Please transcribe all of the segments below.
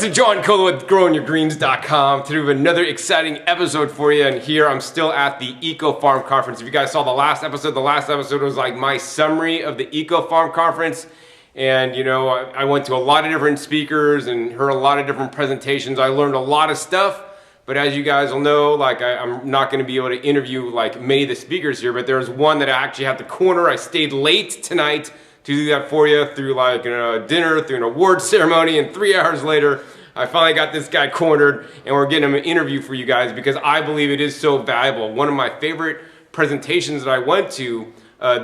is John Colo with growingyourgreens.com. Today we have another exciting episode for you, and here I'm still at the Eco Farm Conference. If you guys saw the last episode was like my summary of the Eco Farm Conference. And you know, I went to a lot of different speakers and heard a lot of different presentations. I learned a lot of stuff, but as you guys will know, like I'm not going to be able to interview like many of the speakers here, but there's one that I actually had to corner. I stayed late tonight to do that for you through like a dinner, through an award ceremony, and 3 hours later, I finally got this guy cornered, and we're getting him an interview for you guys because I believe it is so valuable. One of my favorite presentations that I went to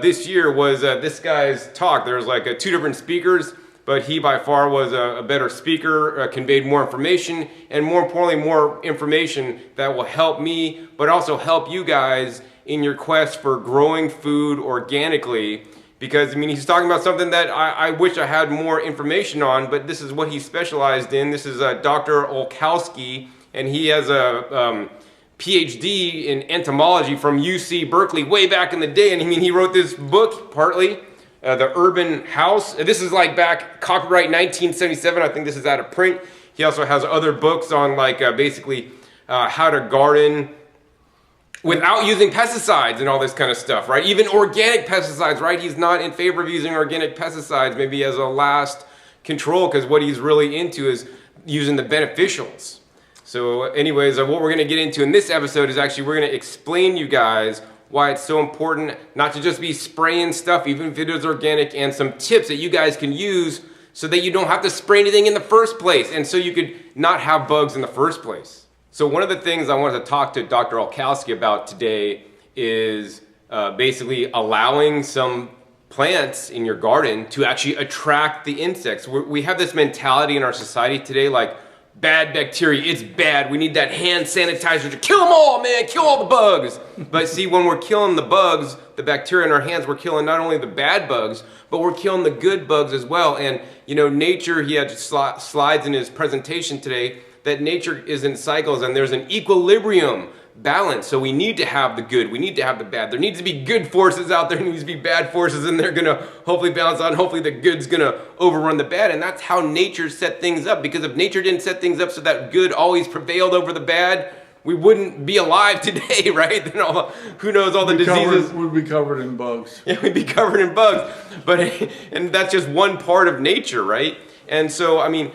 this year was this guy's talk. There was like two different speakers, but he by far was a better speaker, conveyed more information, and more importantly, more information that will help me, but also help you guys in your quest for growing food organically. Because, I mean, he's talking about something that I wish I had more information on, but this is what he specialized in. This is Dr. Olkowski, and he has a PhD in entomology from UC Berkeley way back in the day. And I mean, he wrote this book, partly, The Urban House. This is like back, copyright 1977. I think this is out of print. He also has other books on like basically how to garden without using pesticides and all this kind of stuff, right? Even organic pesticides, right? He's not in favor of using organic pesticides, maybe as a last control, because what he's really into is using the beneficials. So anyways, what we're gonna get into in this episode is actually we're gonna explain you guys why it's so important not to just be spraying stuff, even if it is organic, and some tips that you guys can use so that you don't have to spray anything in the first place, and so you could not have bugs in the first place. So one of the things I wanted to talk to Dr. Olkowski about today is basically allowing some plants in your garden to actually attract the insects. We have this mentality in our society today, like bad bacteria, it's bad. We need that hand sanitizer to kill them all, man, kill all the bugs. But see, when we're killing the bugs, the bacteria in our hands, we're killing not only the bad bugs, but we're killing the good bugs as well. And you know, nature, he had slides in his presentation today, that nature is in cycles and there's an equilibrium balance. So we need to have the good, we need to have the bad. There needs to be good forces out there, there needs to be bad forces, and they're gonna hopefully balance out, and hopefully the good's gonna overrun the bad. And that's how nature set things up, because if nature didn't set things up so that good always prevailed over the bad, we wouldn't be alive today, right? Then who knows, all the diseases. We'd be covered in bugs. Yeah, we'd be covered in bugs. But, and that's just one part of nature, right? And so, I mean,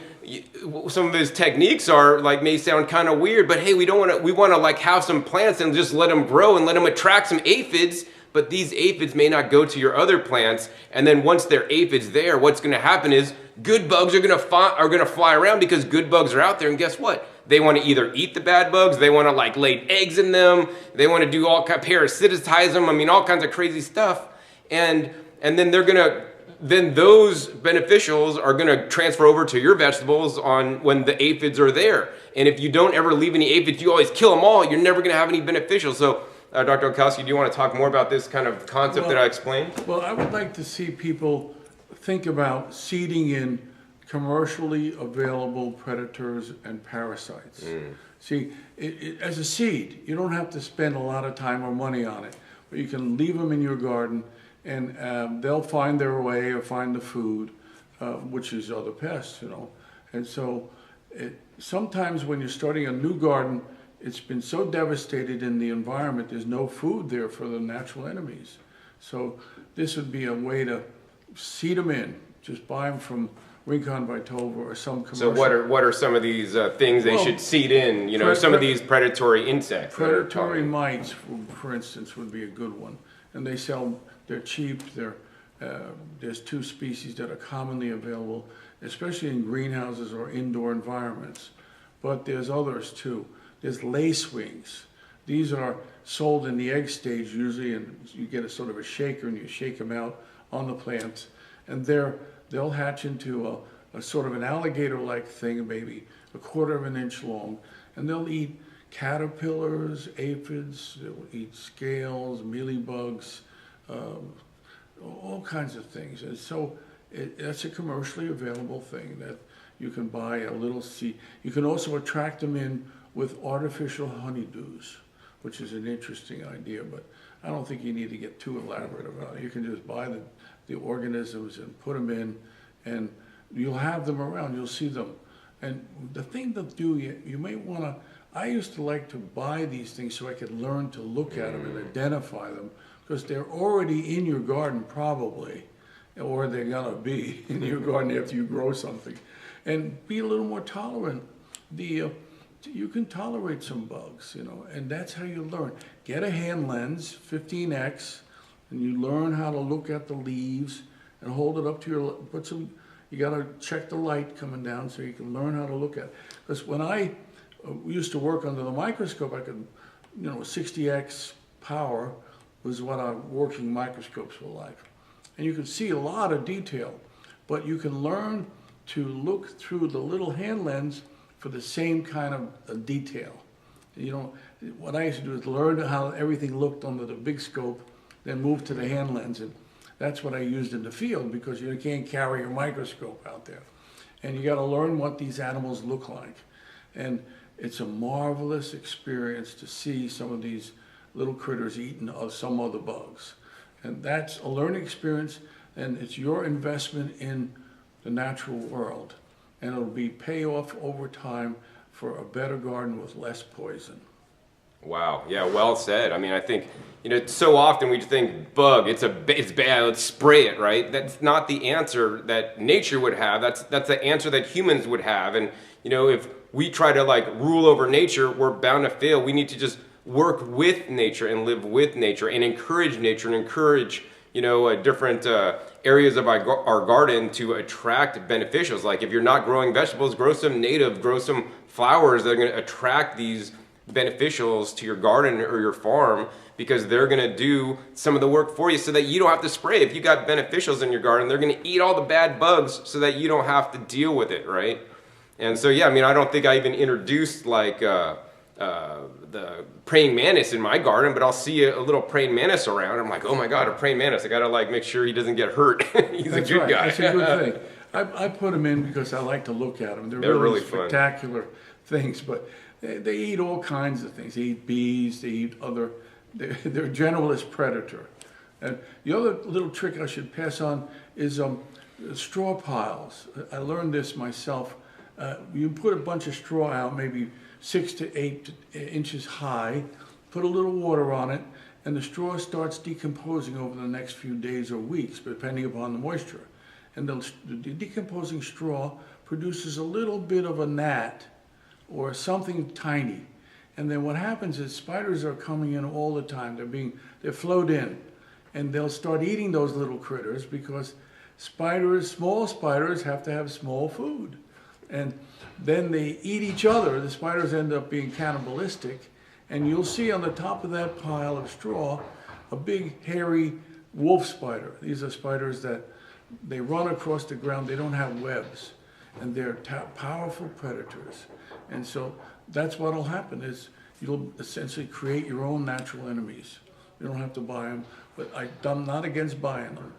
some of his techniques are like, may sound kind of weird, but hey, we want to like have some plants and just let them grow and let them attract some aphids, but these aphids may not go to your other plants. And then once there are aphids there, what's going to happen is good bugs are going to fly around, because good bugs are out there, and guess what? They want to either eat the bad bugs, they want to like lay eggs in them, they want to do all kind of parasiticize them, I mean, all kinds of crazy stuff. And then then those beneficials are going to transfer over to your vegetables on when the aphids are there. And if you don't ever leave any aphids, you always kill them all, you're never going to have any beneficials. So Dr. Olkowski, do you want to talk more about this kind of concept that I explained? Well, I would like to see people think about seeding in commercially available predators and parasites. See, as a seed, you don't have to spend a lot of time or money on it, but you can leave them in your garden, and they'll find their way or find the food, which is other pests, you know. And so sometimes when you're starting a new garden, it's been so devastated in the environment, there's no food there for the natural enemies. So this would be a way to seed them in. Just buy them from Rincon Vitova or some commercial. So what are some of these things they should seed in, you know, some of these predatory insects? Predatory mites, for instance, would be a good one. And they're cheap. There's two species that are commonly available, especially in greenhouses or indoor environments. But there's others too. There's lacewings. These are sold in the egg stage usually, and you get a sort of a shaker and you shake them out on the plants, and they'll hatch into a sort of an alligator-like thing, maybe a quarter of an inch long, and they'll eat caterpillars, aphids, they'll eat scales, mealybugs, all kinds of things. And so that's a commercially available thing that you can buy a little seed. You can also attract them in with artificial honeydews, which is an interesting idea, but I don't think you need to get too elaborate about it. You can just buy the organisms and put them in, and you'll have them around. You'll see them And the thing to do, you may want to, I used to like to buy these things so I could learn to look at them and identify them, because they're already in your garden probably, or they're gonna be in your garden after you grow something. And be a little more tolerant. You can tolerate some bugs, and that's how you learn. Get a hand lens, 15x, and you learn how to look at the leaves and hold it up to you gotta check the light coming down so you can learn how to look at it. Because when I used to work under the microscope, I could, 60x power was what our working microscopes were like. And you could see a lot of detail, but you can learn to look through the little hand lens for the same kind of detail. What I used to do is learn how everything looked under the big scope, then move to the hand lens. And that's what I used in the field, because you can't carry your microscope out there. And you got to learn what these animals look like. And it's a marvelous experience to see some of these little critters eating some other bugs. And that's a learning experience, and it's your investment in the natural world. And it'll be payoff over time for a better garden with less poison. Wow. Yeah, well said. I mean, I think, so often we think bug, it's bad, let's spray it, right? That's not the answer that nature would have. That's the answer that humans would have. And, if we try to rule over nature, we're bound to fail. We need to just work with nature and live with nature and encourage nature and encourage, different areas of our garden to attract beneficials. Like if you're not growing vegetables, grow some native, grow some flowers that are going to attract these beneficials to your garden or your farm, because they're going to do some of the work for you so that you don't have to spray. If you got beneficials in your garden, they're going to eat all the bad bugs so that you don't have to deal with it, right? And so, yeah, I mean, I don't think I even introduced the praying mantis in my garden, but I'll see a little praying mantis around. I'm like, oh my God, a praying mantis. I got to make sure he doesn't get hurt. He's a good guy. That's a good thing. I put them in because I like to look at them. They're really spectacular things, but they eat all kinds of things. They eat bees, they eat they're a generalist predator. And the other little trick I should pass on is straw piles. I learned this myself. You put a bunch of straw out, maybe 6 to 8 inches high, put a little water on it, and the straw starts decomposing over the next few days or weeks, depending upon the moisture. And the decomposing straw produces a little bit of a gnat or something tiny. And then what happens is spiders are coming in all the time. They're flowed in, and they'll start eating those little critters, because small spiders have to have small food. And then they eat each other. The spiders end up being cannibalistic, and you'll see on the top of that pile of straw a big hairy wolf spider. These are spiders that they run across the ground. They don't have webs, and they're powerful predators. And so that's what'll happen, is you'll essentially create your own natural enemies. You don't have to buy them, but I'm not against buying them.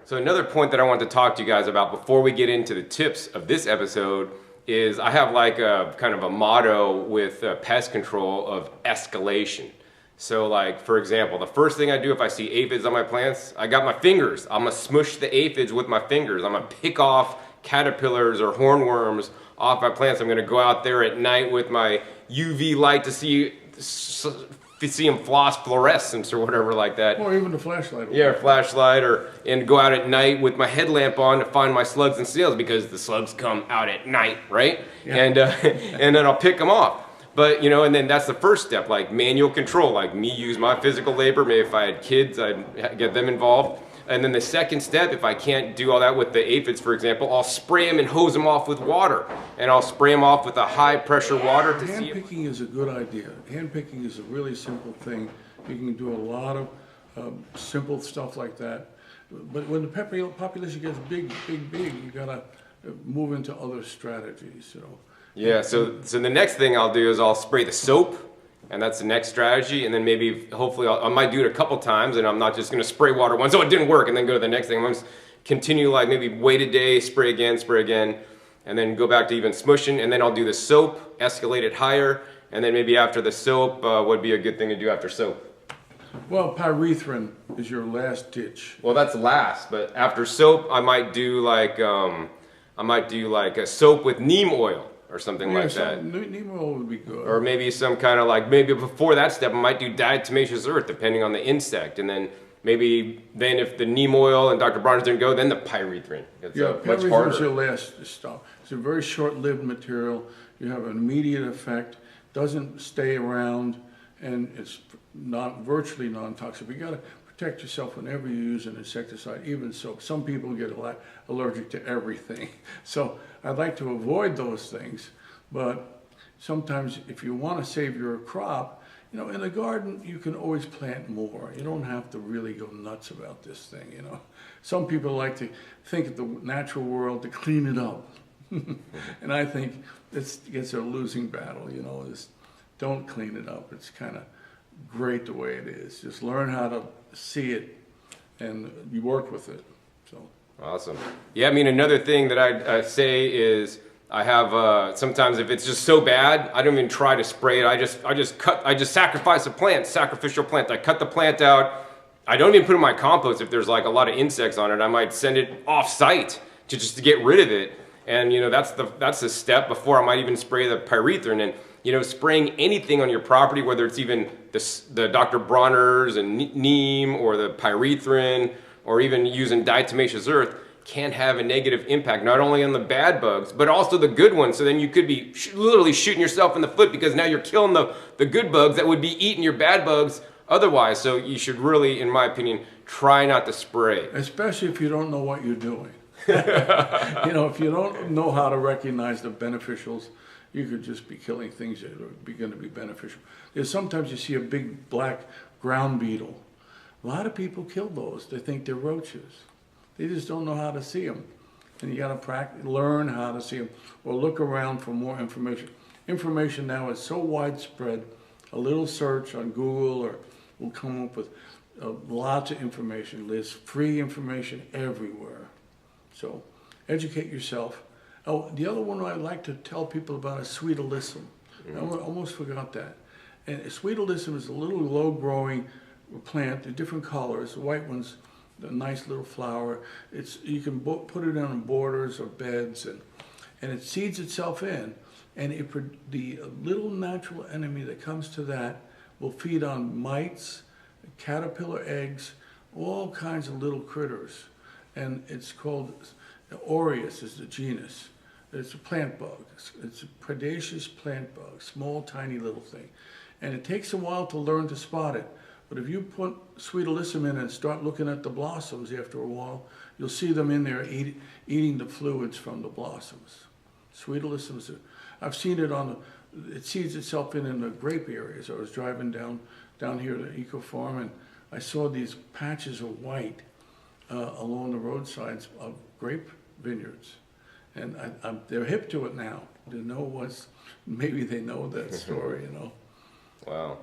So another point that I want to talk to you guys about before we get into the tips of this episode is I have a kind of a motto with pest control of escalation. So for example, the first thing I do if I see aphids on my plants, I got my fingers. I'm gonna smush the aphids with my fingers. I'm gonna pick off caterpillars or hornworms off my plants. I'm gonna go out there at night with my UV light to see them fluorescence or whatever like that. Or even a flashlight. Yeah, flashlight, and go out at night with my headlamp on to find my slugs and snails, because the slugs come out at night, right? Yeah. And then I'll pick them off. But, and then that's the first step, manual control, me use my physical labor. Maybe if I had kids, I'd get them involved. And then the second step, if I can't do all that with the aphids, for example, I'll spray them and hose them off with water. And I'll spray them off with a high pressure water to see. Hand picking is a good idea. Hand picking is a really simple thing. You can do a lot of simple stuff like that. But when the population gets big, you gotta move into other strategies, Yeah, so the next thing I'll do is I'll spray the soap. And that's the next strategy, and then maybe, hopefully, I might do it a couple times, and I'm not just going to spray water once, oh, it didn't work, and then go to the next thing. I'm going to continue, maybe wait a day, spray again, and then go back to even smushing, and then I'll do the soap, escalate it higher, and then maybe after the soap, what would be a good thing to do after soap? Well, pyrethrin is your last ditch. Well, that's last, but after soap, I might do I might do like a soap with neem oil or something like that. Neem oil would be good. Or maybe some kind of like, maybe before that step, I might do diatomaceous earth, depending on the insect. And then maybe then if the neem oil and Dr. Bronner's didn't go, then the pyrethrin. It's much harder. Pyrethrin's your last stop. It's a very short-lived material. You have an immediate effect, doesn't stay around, and it's virtually non-toxic. You got to protect yourself whenever you use an insecticide, even soap. Some people get allergic to everything. So I'd like to avoid those things, but sometimes if you want to save your crop, you know, in the garden, you can always plant more. You don't have to really go nuts about this thing, you know. Some people like to think of the natural world to clean it up. And I think it's a losing battle, you know, is don't clean it up. It's kind of great the way it is. Just learn how to see it and you work with it. So awesome. Yeah, I mean, another thing that I say is I have sometimes if it's just so bad, I don't even try to spray it. I just sacrifice a plant, sacrificial plant. I cut the plant out. I don't even put it in my compost if there's like a lot of insects on it. I might send it off site to get rid of it. And you know, that's the step before I might even spray the pyrethrin. And you know, spraying anything on your property, whether it's even the Dr. Bronner's and neem or the pyrethrin or even using diatomaceous earth, can have a negative impact, not only on the bad bugs, but also the good ones. So then you could be literally shooting yourself in the foot because now you're killing the good bugs that would be eating your bad bugs otherwise. So you should really, in my opinion, try not to spray. Especially if you don't know what you're doing. You know, if you don't know how to recognize the beneficials, you could just be killing things that are going to be beneficial. There's sometimes you see a big black ground beetle. A lot of people kill those. They think they're roaches. They just don't know how to see them. And you got to learn how to see them or look around for more information. Information now is so widespread. A little search on Google will come up with lots of information. There's free information everywhere. So educate yourself. Oh, the other one I'd like to tell people about is sweet alyssum. I almost forgot that. And sweet alyssum is a little low-growing plant, in different colors. The white one's a nice little flower. You can put it on borders or beds, and it seeds itself in. And the little natural enemy that comes to that will feed on mites, caterpillar eggs, all kinds of little critters. And it's called Aureus is the genus. It's a plant bug. It's a predaceous plant bug, small, tiny little thing. And it takes a while to learn to spot it. But if you put sweet alyssum in and start looking at the blossoms after a while, you'll see them in there eating the fluids from the blossoms. Sweet alyssum, I've seen it it seeds itself in the grape areas. I was driving down here to Eco Farm, and I saw these patches of white along the roadsides of grape vineyards. And they're hip to it now. Maybe they know that story, you know. Wow.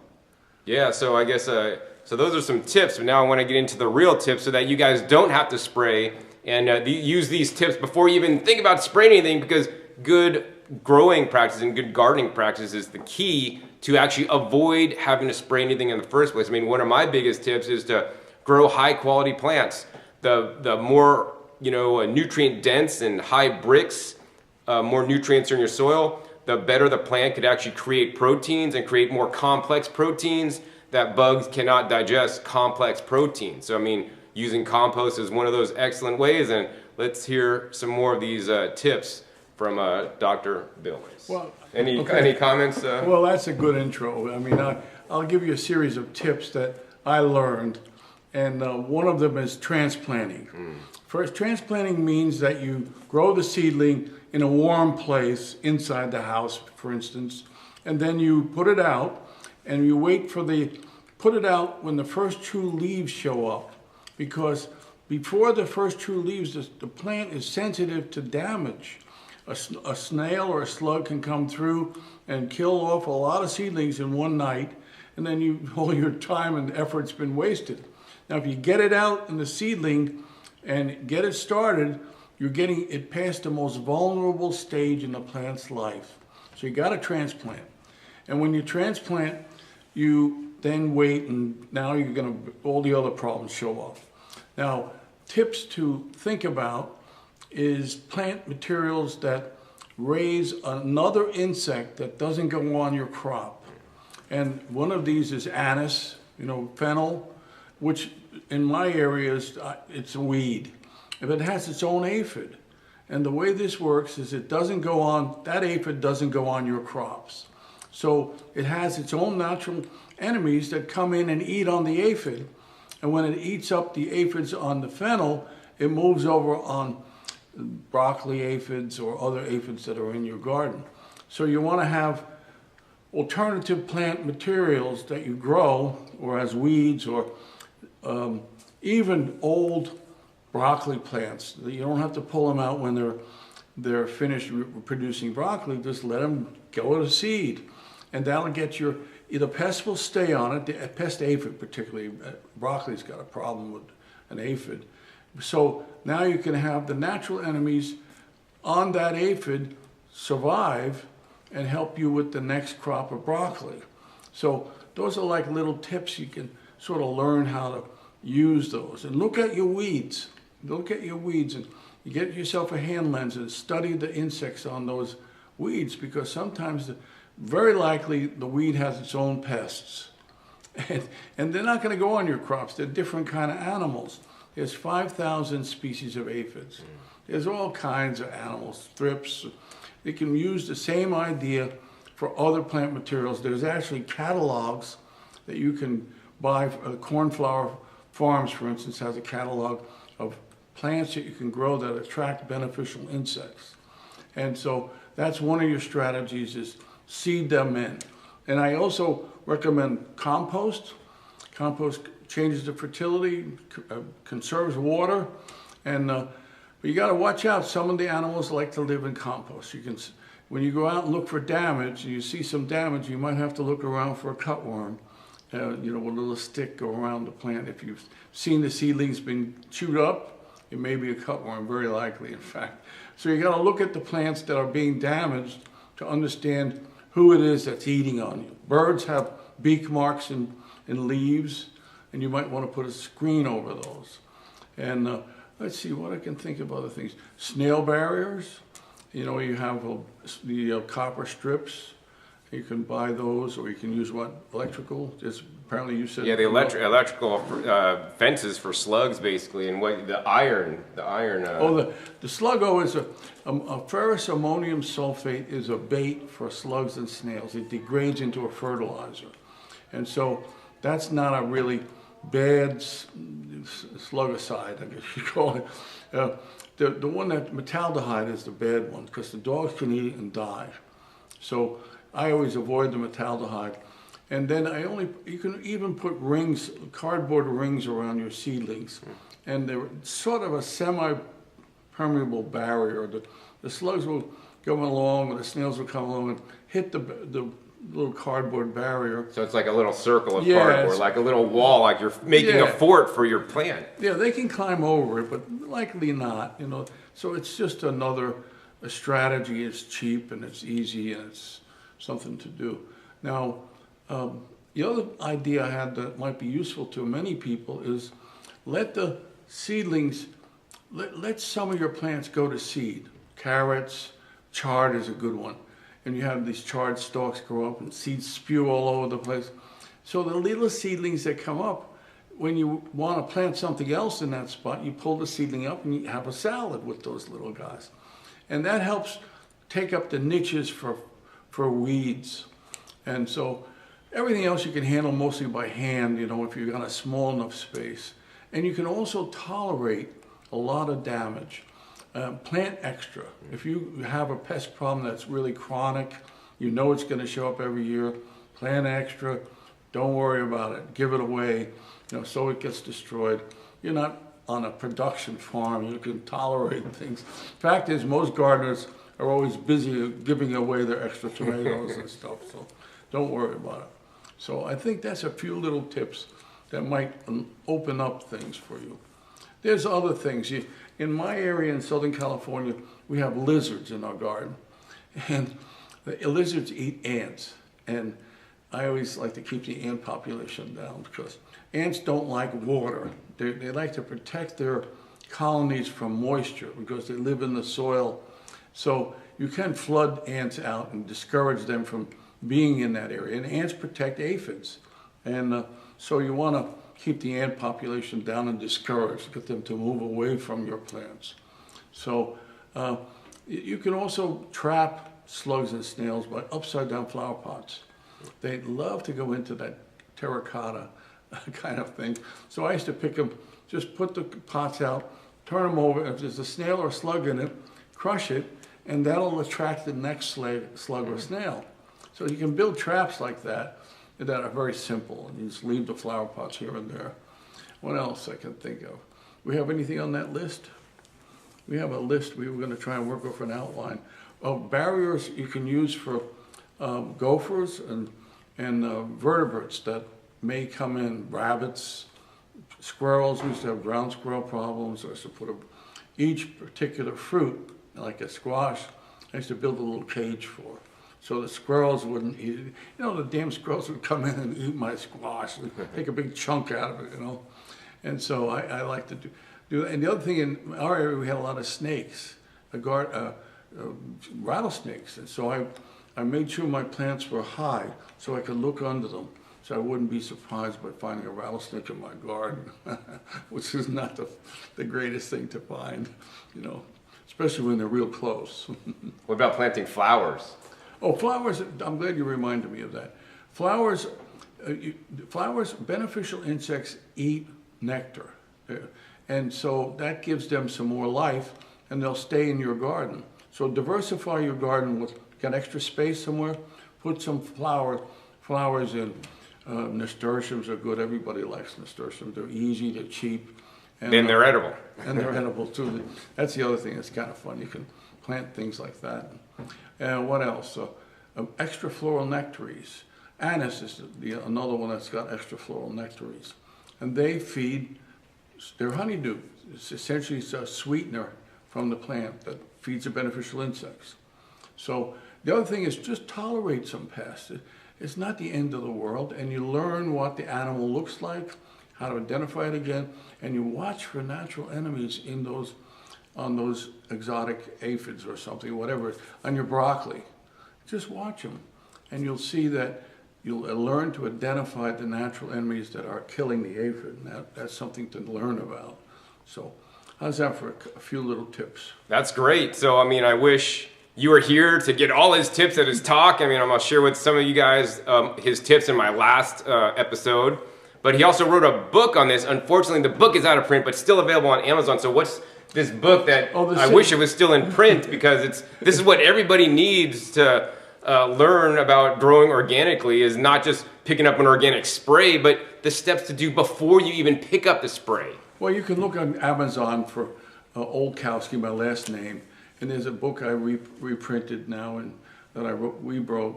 Yeah, so I guess, so those are some tips, but now I want to get into the real tips so that you guys don't have to spray and use these tips before you even think about spraying anything, because good growing practices and good gardening practices is the key to actually avoid having to spray anything in the first place. I mean, one of my biggest tips is to grow high quality plants. The more, you know, nutrient dense and high bricks, more nutrients in your soil, the better the plant could actually create proteins and create more complex proteins that bugs cannot digest complex proteins. So, I mean, using compost is one of those excellent ways. And let's hear some more of these tips from Dr. Billings. Well, any comments? Well, that's a good intro. I mean, I'll give you a series of tips that I learned. And one of them is transplanting. First, transplanting means that you grow the seedling in a warm place inside the house, for instance, and then you put it out, and you wait put it out when the first true leaves show up, because before the first true leaves, the plant is sensitive to damage. A snail or a slug can come through and kill off a lot of seedlings in one night, and then all your time and effort's been wasted. Now, if you get it out in the seedling and get it started, you're getting it past the most vulnerable stage in the plant's life. So you got to transplant. And when you transplant, you then wait, and now all the other problems show up. Now, tips to think about is plant materials that raise another insect that doesn't go on your crop. And one of these is anise, fennel, which in my area it's a weed. If it has its own aphid. And the way this works is that aphid doesn't go on your crops. So it has its own natural enemies that come in and eat on the aphid. And when it eats up the aphids on the fennel, it moves over on broccoli aphids or other aphids that are in your garden. So you want to have alternative plant materials that you grow, or as weeds, or even old broccoli plants. You don't have to pull them out when they're finished producing broccoli. Just let them go to seed, and that'll get the pest will stay on it. The pest aphid, particularly broccoli's got a problem with an aphid. So now you can have the natural enemies on that aphid survive and help you with the next crop of broccoli. So those are like little tips you can sort of learn how to use those. And look at your weeds. Look at your weeds, and you get yourself a hand lens and study the insects on those weeds, because sometimes, very likely, the weed has its own pests. And they're not going to go on your crops. They're different kind of animals. There's 5,000 species of aphids. There's all kinds of animals, thrips. They can use the same idea for other plant materials. There's actually catalogs that you can buy. Cornflower Farms, for instance, has a catalog of plants that you can grow that attract beneficial insects. And so that's one of your strategies, is seed them in. And I also recommend compost. Compost changes the fertility, conserves water, and but you got to watch out. Some of the animals like to live in compost. When you go out and look for damage, and you see some damage, you might have to look around for a cutworm. With a little stick go around the plant. If you've seen the seedlings been chewed up, it may be a cutworm, very likely, in fact. So you got to look at the plants that are being damaged to understand who it is that's eating on you. Birds have beak marks in leaves, and you might want to put a screen over those. And let's see what I can think of other things. Snail barriers. You have the copper strips. You can buy those, or you can use electrical. Apparently you said. Yeah, the electrical fences for slugs, basically, and the iron. The sluggo is a ferrous ammonium sulfate is a bait for slugs and snails. It degrades into a fertilizer, and so that's not a really bad slugicide, I guess you call it. The one that metaldehyde is the bad one, because the dogs can eat it and die. So I always avoid the metaldehyde. And then you can even put rings, cardboard rings around your seedlings. And they're sort of a semi-permeable barrier. The slugs will go along, or the snails will come along and hit the little cardboard barrier. So it's like a little circle of cardboard, like a little wall, like you're making a fort for your plant. Yeah, they can climb over it, but likely not, So it's just a strategy. It's cheap and it's easy and it's something to do. Now, the other idea I had that might be useful to many people is let the seedlings, let some of your plants go to seed. Carrots, chard is a good one. And you have these chard stalks grow up and seeds spew all over the place. So the little seedlings that come up, when you want to plant something else in that spot, you pull the seedling up and you have a salad with those little guys. And that helps take up the niches for weeds. And so everything else you can handle mostly by hand, if you've got a small enough space. And you can also tolerate a lot of damage. Plant extra. If you have a pest problem that's really chronic, it's going to show up every year, plant extra, don't worry about it, give it away, so it gets destroyed. You're not on a production farm, you can tolerate things. Fact is, most gardeners are always busy giving away their extra tomatoes and stuff, so don't worry about it. So I think that's a few little tips that might open up things for you. There's other things. In my area in Southern California, we have lizards in our garden. And the lizards eat ants. And I always like to keep the ant population down, because ants don't like water. They like to protect their colonies from moisture because they live in the soil. So you can flood ants out and discourage them from being in that area. And ants protect aphids. And so you want to keep the ant population down and discourage, get them to move away from your plants. So you can also trap slugs and snails by upside down flower pots. They love to go into that terracotta kind of thing. So I used to pick them, just put the pots out, turn them over. If there's a snail or slug in it, crush it, and that'll attract the next slug or snail. So you can build traps like that are very simple. And you just leave the flower pots here and there. What else I can think of? We have anything on that list? We have a list. We were going to try and work off an outline of barriers you can use for gophers and vertebrates that may come in. Rabbits, squirrels. We used to have ground squirrel problems. I used to put each particular fruit, like a squash, I used to build a little cage for, so the squirrels wouldn't eat it. You know, the damn squirrels would come in and eat my squash and take a big chunk out of it, you know. And so I like to do that. And the other thing, in our area, we had a lot of snakes, rattlesnakes. And so I made sure my plants were high so I could look under them, so I wouldn't be surprised by finding a rattlesnake in my garden, which is not the greatest thing to find, you know, especially when they're real close. What about planting flowers? Oh, flowers, I'm glad you reminded me of that. Flowers, beneficial insects eat nectar. And so that gives them some more life, and they'll stay in your garden. So diversify your garden with, got extra space somewhere, put some flowers in. Nasturtiums are good. Everybody likes nasturtiums. They're easy, they're cheap. And they're edible. And they're edible too. That's the other thing that's kind of fun. You can plant things like that. And what else? Extra floral nectaries. Anise is another one that's got extra floral nectaries. And they feed, they're honeydew. It's essentially a sweetener from the plant that feeds the beneficial insects. So the other thing is just tolerate some pests. It's not the end of the world, and you learn what the animal looks like, how to identify it again, and you watch for natural enemies in on those exotic aphids or something, whatever, on your broccoli. Just watch them, and you'll see that you'll learn to identify the natural enemies that are killing the aphid, and that's something to learn about. So how's that for a few little tips? That's great. So, I mean, I wish you were here to get all his tips at his talk. I mean, I'm going to share with some of you guys his tips in my last episode. But he also wrote a book on this. Unfortunately, the book is out of print, but still available on Amazon. So what's this book that I wish it was still in print, because this is what everybody needs to learn about growing organically, is not just picking up an organic spray, but the steps to do before you even pick up the spray. Well, you can look on Amazon for Olkowski, my last name. And there's a book I reprinted now, and that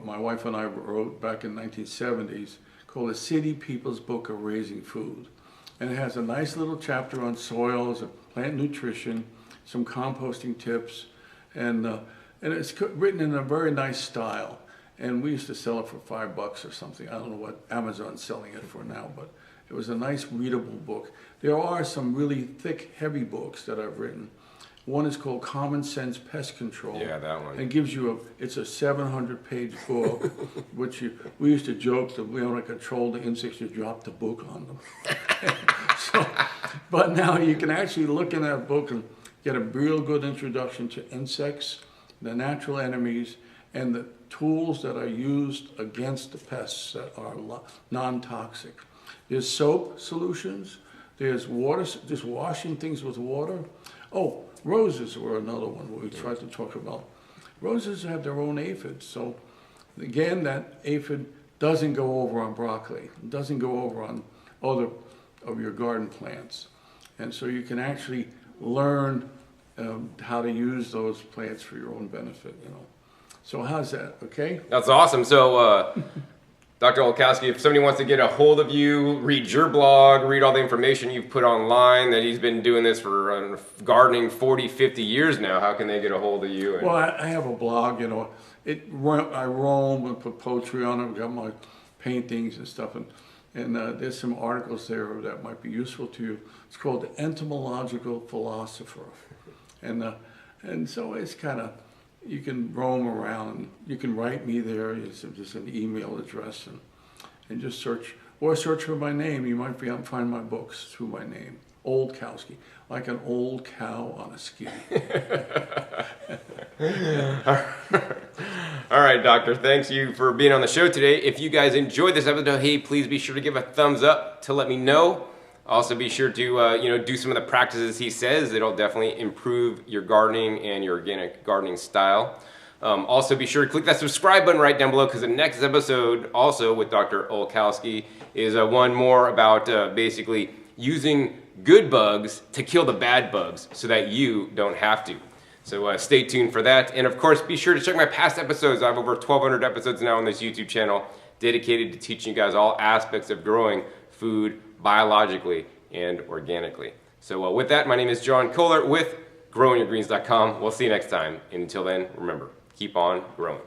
my wife and I wrote back in the 1970s, called The City People's Book of Raising Food. And it has a nice little chapter on soils, plant nutrition, some composting tips, and it's written in a very nice style. And we used to sell it for $5 or something. I don't know what Amazon's selling it for now, but it was a nice readable book. There are some really thick, heavy books that I've written. One is called Common Sense Pest Control. Yeah, that one. It gives you it's a 700-page book, which we used to joke that we want to control the insects, you drop the book on them. But now you can actually look in that book and get a real good introduction to insects, the natural enemies, and the tools that are used against the pests that are non-toxic. There's soap solutions. There's water, just washing things with water. Oh, roses were another one we tried to talk about. Roses have their own aphids, so again, that aphid doesn't go over on broccoli, it doesn't go over on other of your garden plants. And so you can actually learn how to use those plants for your own benefit, you know. So how's that, okay? That's awesome. So, Dr. Olkowski, if somebody wants to get a hold of you, read your blog, read all the information you've put online, that he's been doing this for gardening 40, 50 years now, how can they get a hold of you? Well, I have a blog, you know. I roam and put poetry on it, got my paintings and stuff, And there's some articles there that might be useful to you. It's called The Entomological Philosopher. And so it's kind of, you can roam around. You can write me there. It's just an email address and just search. Or search for my name. You might be able to find my books through my name. Oldkowski, like an old cow on a ski. All right, Doctor, thanks you for being on the show today. If you guys enjoyed this episode, hey, please be sure to give a thumbs up to let me know. Also, be sure to do some of the practices he says. It'll definitely improve your gardening and your organic gardening style. Also, be sure to click that subscribe button right down below, because the next episode, also with Dr. Olkowski, is one more about basically using good bugs to kill the bad bugs so that you don't have to. So stay tuned for that. And of course, be sure to check my past episodes. I have over 1,200 episodes now on this YouTube channel dedicated to teaching you guys all aspects of growing food biologically and organically. So with that, my name is John Kohler with growingyourgreens.com. We'll see you next time. And until then, remember, keep on growing.